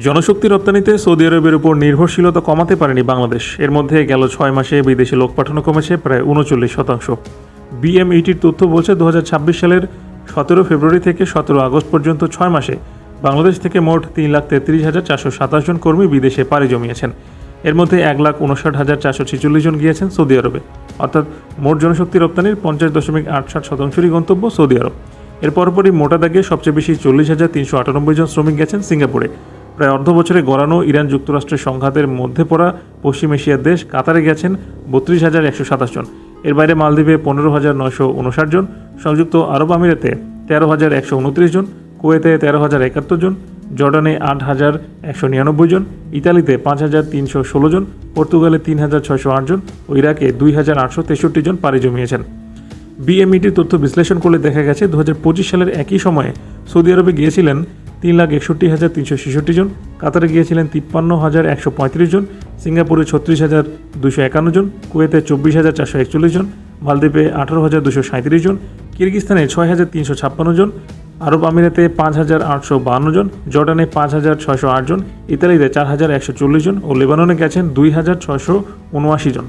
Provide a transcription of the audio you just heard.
জনশক্তি রপ্তানিতে সৌদি আরবের উপর নির্ভরশীলতা কমাতে পারেনি বাংলাদেশ। এর মধ্যে গেল 6 মাসে বিদেশে লোক পাঠানো কমেছে প্রায় 39%। বিএমইটির তথ্য বলছে 2026 সালের 17 ফেব্রুয়ারি থেকে 17 আগস্ট পর্যন্ত 6 মাসে বাংলাদেশ থেকে মোট 3,33,427 জন কর্মী বিদেশে পাড়ি জমিয়েছেন। এর মধ্যে 1,59,446 জন গিয়েছেন সৌদি আরবে, অর্থাৎ মোট জনশক্তি রপ্তানির 50.87%-ই গন্তব্য সৌদি আরব। এর পরপরই মোটা দাগে সবচেয়ে বেশি 40,398 জন শ্রমিক গেছেন সিঙ্গাপুরে। প্রায় অর্ধ বছরে গড়ানো ইরান যুক্তরাষ্ট্রের সংঘাতের মধ্যে পড়া পশ্চিম এশিয়ার দেশ কাতারে গেছেন 32,127 জন। এর বাইরে মালদ্বীপে 15,959 জন, সংযুক্ত আরব আমিরাতে 13,129 জন, কুয়েতে 13,071 জন, জর্ডানে 8,199 জন, ইতালিতে 5,316 জন, পর্তুগালে 3,608 জন ও ইরাকে 2,863 জন পাড়ি জমিয়েছেন। বিএমইটির তথ্য বিশ্লেষণ করলে দেখা গেছে 2025 সালের একই সময়ে সৌদি আরবে গিয়েছিলেন 3,61,366 জন, কাতারে গিয়েছিলেন 53,135 জন, সিঙ্গাপুরে 36,251 জন, কুয়েতে 24,441 জন, মালদ্বীপে 18,237 জন, কিরগিস্তানে 6,356 জন, আরব আমিরাতে 5,852 জন, জর্ডানে 5,608 জন, ইতালিতে 4,140 জন ও লেবাননে গেছেন 2,679 জন।